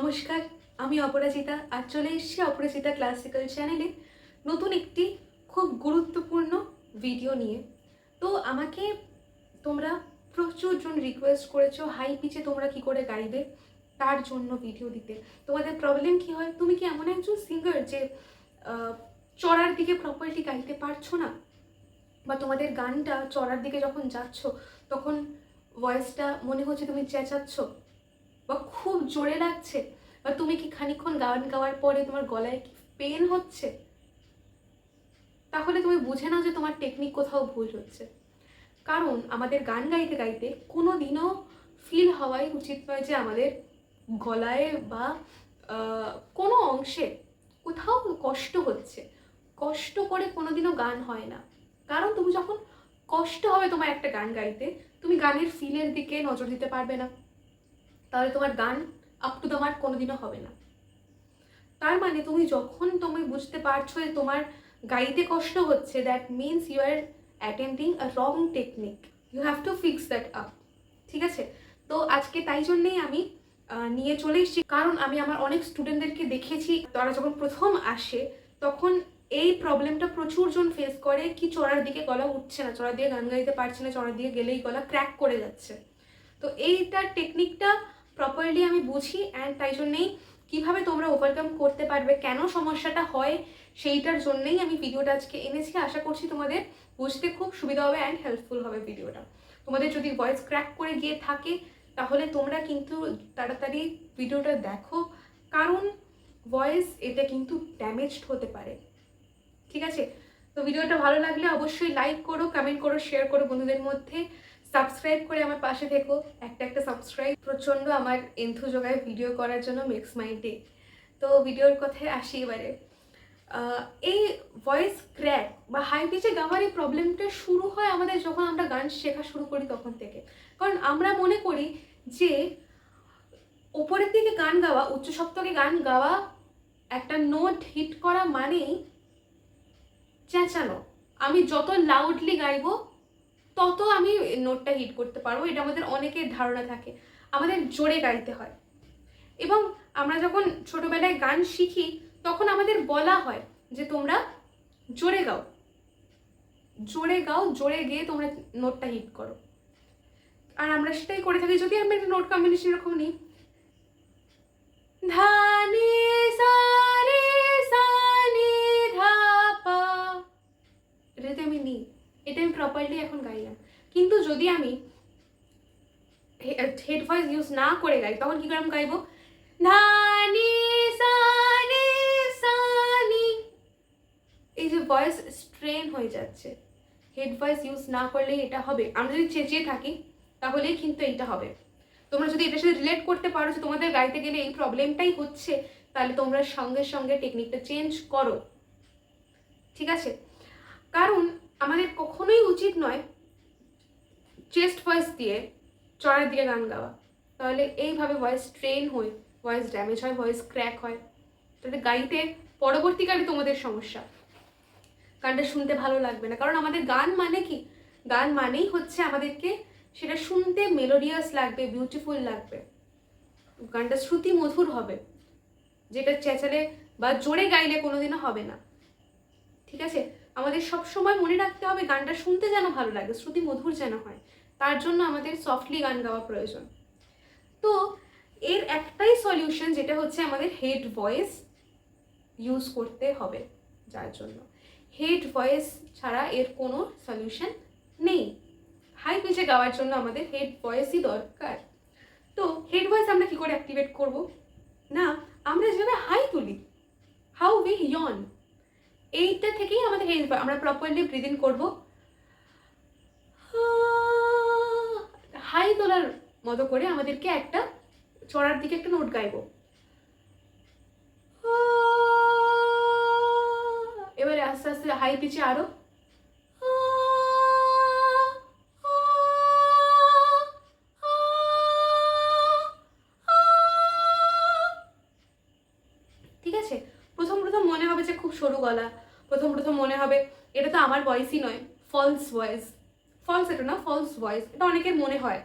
নমস্কার, আমি অপরাজিতা আর চলে এসেছি অপরাজিতা ক্লাসিক্যাল চ্যানেলে নতুন একটি খুব গুরুত্বপূর্ণ ভিডিও নিয়ে। তো আমাকে তোমরা প্রচুর জন রিকোয়েস্ট করেছো হাই পিচে তোমরা কি করে গাইবে তার জন্য ভিডিও দিতে। তোমাদের প্রবলেম কি হয়, তুমি কি এমন একজন সিঙ্গার যে চড়ার দিকে প্রপারলি গাইতে পারছো না, বা তোমাদের গানটা চড়ার দিকে যখন যাচ্ছ তখন ভয়েসটা মনে হচ্ছে তুমি চেঁচাচ্ছ বা খুব জোরে লাগছে, বা তুমি কি খানিকক্ষণ গান গাওয়ার পরে তোমার গলায় কি পেন হচ্ছে, তাহলে তুমি বুঝে নাও যে তোমার টেকনিক কোথাও ভুল হচ্ছে। কারণ আমাদের গান গাইতে গাইতে কোনো দিনও ফিল হওয়াই উচিত নয় যে আমাদের গলায় বা কোনো অংশে কোথাও কষ্ট হচ্ছে। কষ্ট করে কোনোদিনও গান হয় না, কারণ তুমি যখন কষ্ট হবে তোমার একটা গান গাইতে, তুমি গানের ফিলের দিকে নজর দিতে পারবে না, তাহলে তোমার গান আপ টু দ্য মার্ক কোনোদিনও হবে না। তার মানে তুমি বুঝতে পারছো যে তোমার গাইতে কষ্ট হচ্ছে, that means you are attempting a wrong technique, you have to fix that up. ঠিক আছে, তো আজকে তাই জন্যেই আমি নিয়ে চলে এসেছি, কারণ আমি আমার অনেক স্টুডেন্টদেরকে দেখেছি তারা যখন প্রথম আসে তখন এই প্রবলেমটা প্রচুর জন ফেস করে কি চড়ার দিকে গলা উঠছে না, চড়ার দিকে গান গাইতে পারছে না, চড়ার দিকে গেলেই গলা ক্র্যাক করে যাচ্ছে। তো এইটার টেকনিকটা প্রপারলি আমি বুঝি, অ্যান্ড তাই জন্যেই কীভাবে তোমরা ওভারকাম করতে পারবে, কেন সমস্যাটা হয়, সেইটার জন্যেই আমি ভিডিওটা আজকে এনেছি। আশা করছি তোমাদের বুঝতে খুব সুবিধা হবে অ্যান্ড হেল্পফুল হবে ভিডিওটা। তোমাদের যদি ভয়েস ক্র্যাক করে গিয়ে থাকে তাহলে তোমরা কিন্তু তাড়াতাড়ি ভিডিওটা দেখো, কারণ ভয়েস এটা কিন্তু ড্যামেজড হতে পারে। ঠিক আছে, তো ভিডিওটা ভালো লাগলে অবশ্যই লাইক করো, কমেন্ট করো, শেয়ার করো বন্ধুদের মধ্যে, সাবস্ক্রাইব করে আমার পাশে থেকো। একটা সাবস্ক্রাইব প্রচণ্ড আমার এন্থু যোগায় ভিডিও করার জন্য, মেক্স মাই ডে। তো ভিডিওর কথায় আসি এবারে। এই ভয়েস ক্র্যাক বা হাই পিচে গাওয়ার এই প্রবলেমটা শুরু হয় আমাদের যখন আমরা গান শেখা শুরু করি তখন থেকে। কারণ আমরা মনে করি যে ওপরের দিকে গান গাওয়া, উচ্চ সপ্তকে গান গাওয়া, একটা নোট হিট করা মানেই চেঁচানো। আমি যত লাউডলি গাইবো তত আমি নোটটা হিট করতে পারবো, এটা আমাদের অনেকের ধারণা থাকে। আমাদের জোরে গাইতে হয়, এবং আমরা যখন ছোটবেলায় গান শিখি তখন আমাদের বলা হয় যে তোমরা জোরে গাও, জোরে গাও, জোরে গিয়ে তোমরা নোটটা হিট করো। আর আমরা সেটাই করে থাকি। যদি আমি একটা নোট কম্বিনেশন এরকম নিই, ধা নি সা রে সা নি ধা পা, এটা যদি আমি নিই, এটা আমি প্রপারলি এখন গাইলাম। কিন্তু যদি আমি হেড ভয়েস ইউজ না করে গাই তখন কি করে আমি গাইবো, ধা নি সা নি সা নি, এই যে ভয়েস স্ট্রেন হয়ে যাচ্ছে। হেড ভয়েস ইউজ না করলেই এটা হবে। আমরা যদি চেঁচিয়ে থাকি তাহলেই কিন্তু এইটা হবে। তোমরা যদি এটার সাথে রিলেট করতে পারো যে তোমাদের গাইতে গেলে এই প্রবলেমটাই হচ্ছে, তাহলে তোমরা সঙ্গে সঙ্গে টেকনিকটা চেঞ্জ করো। ঠিক আছে, কারণ আমাদের কখনোই উচিত নয় চেস্ট ভয়েস দিয়ে চড়ার দিকে গান গাওয়া, তাহলে এইভাবে ভয়েস স্ট্রেন হয়, ভয়েস ড্যামেজ হয়, ভয়েস ক্র্যাক হয়, তাহলে গাইতে পরবর্তীকালে তোমাদের সমস্যা, গানটা শুনতে ভালো লাগবে না। কারণ আমাদের গান মানে কি, গান মানেই হচ্ছে আমাদেরকে সেটা শুনতে মেলোডিয়াস লাগবে, বিউটিফুল লাগবে, গানটা শ্রুতি মধুর হবে, যেটা চেঁচালে বা জোরে গাইলে কোনোদিনও হবে না। ঠিক আছে, আমাদের সব সময় মনে রাখতে হবে গানটা শুনতে যেন ভালো লাগে, শ্রুতি মধুর যেন হয়, তার জন্য আমাদের সফটলি গান গাওয়া প্রয়োজন। তো এর একটাই সলিউশন, যেটা হচ্ছে আমাদের হেড ভয়েস ইউজ করতে হবে, যার জন্য হেড ভয়েস ছাড়া এর কোনো সলিউশন নেই। হাই পিচে গাওয়ার জন্য আমাদের হেড ভয়েসই দরকার। তো হেড ভয়েস আমরা কি করে অ্যাক্টিভেট করব না, আমরা যেভাবে হাই তুলি, হাউ উই ইয়ন, এইটা থেকেই আমাদের হেড, আমরা প্রপারলি ব্রিথ ইন করবো, হাই তোলার মতো করে আমাদেরকে একটা চড়ার দিকে একটা নোট গাইবো। এবারে আস্তে আস্তে হাই পিচে আরো, ঠিক আছে। প্রথম প্রথম মনে হবে যে খুব সরু গলা, প্রথম প্রথম মনে হবে এটা তো আমার ভয়েসই নয়, ফলস ভয়েস, ফলস এটা না, ফলস ভয়েস, এটা অনেকের মনে হয়।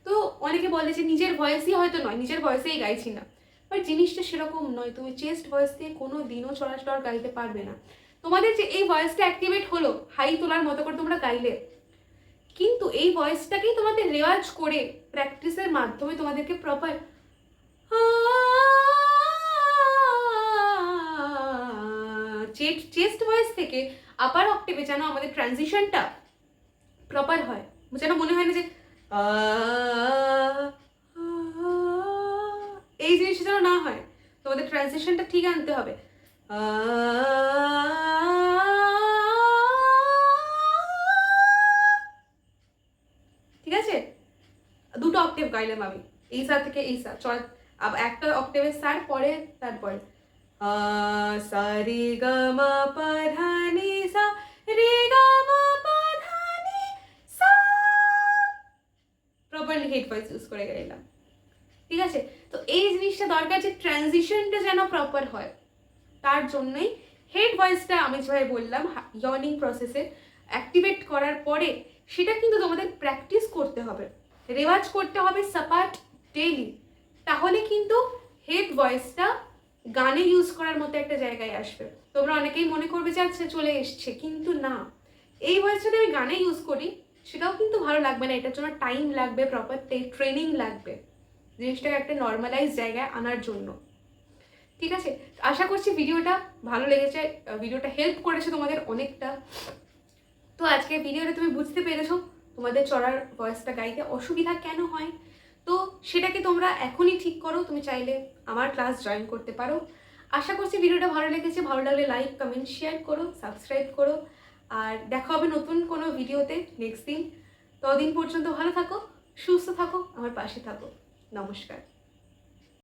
তো অনেকে বলে যে নিজের ভয়েসই হয়তো নয়, নিজের ভয়েসেই গাইছি না, বাট জিনিসটা সেরকম নয়, তুমি চেস্ট ভয়েস দিয়ে কোনো দিনও চড়াচড় গাইতে পারবে না। তোমাদের যে এই ভয়েসটা অ্যাক্টিভেট হলো হাই তোলার মতো করে তোমরা গাইলে, কিন্তু এই ভয়েসটাকেই তোমাদের রেওয়াজ করে প্র্যাকটিসের মাধ্যমে তোমাদেরকে প্রপার চেস্ট ভয়েস থেকে আপার অক্টেভে যেন আমাদের ট্রানজিশনটা প্রপার হয়, যেন মনে হয় না যে এই জিনিসটা যেন না হয়। তোমাদের ট্রানজিশনটা ঠিক আনতে হবে। ঠিক আছে, দুটো অক্টেভ গাইলাম আমি, এই সা থেকে এই সা, চল একটা অক্টেভের সার পরে, তারপরে সা রে গা মা পা ধা নি সা, রে গা মা পা ধা নি সা, প্রপারলি হেড ভয়েস ইউজ করে গাইলাম। ঠিক আছে, তো এই জিনিসটা দরকার যে ট্রানজিশনটা যেন প্রপার হয়, তার জন্যই হেড ভয়েসটা আমি যেভাবে বললাম ইয়র্নিং প্রসেসে অ্যাক্টিভেট করার পরে সেটা কিন্তু তোমাদের প্র্যাকটিস করতে হবে, রেওয়াজ করতে হবে সাপাট ডেইলি। তাহলে কিন্তু হেড ভয়েসটা গানে ইউজ করার মতো একটা জায়গায় আসবে। তোমরা অনেকেই মনে করবে যে আচ্ছা চলে এসছে, কিন্তু না, এই ভয়েসটা যদি আমি গানে ইউজ করি সেটাও কিন্তু ভালো লাগবে না, এটার জন্য টাইম লাগবে, প্রপার ট্রেনিং লাগবে জিনিসটাকে একটা নর্মালাইজ জায়গায় আনার জন্য। ঠিক আছে, আশা করছি ভিডিওটা ভালো লেগেছে, ভিডিওটা হেল্প করেছে তোমাদের অনেকটা। তো আজকে ভিডিওটা তুমি বুঝতে পেরেছো তোমাদের চড়ার ভয়েসটা গাইতে অসুবিধা কেন হয়, তো সেটাকে তোমরা এখনই ঠিক করো। তুমি চাইলে আমার ক্লাস জয়েন করতে পারো। আশা করছি ভিডিওটা ভালো লেগেছে, ভালো লাগলে লাইক কমেন্ট শেয়ার করো, সাবস্ক্রাইব করো, আর দেখা হবে নতুন কোনো ভিডিওতে নেক্সট দিন। ততদিন পর্যন্ত ভালো থাকো, সুস্থ থাকো, আমার পাশে থাকো। নমস্কার।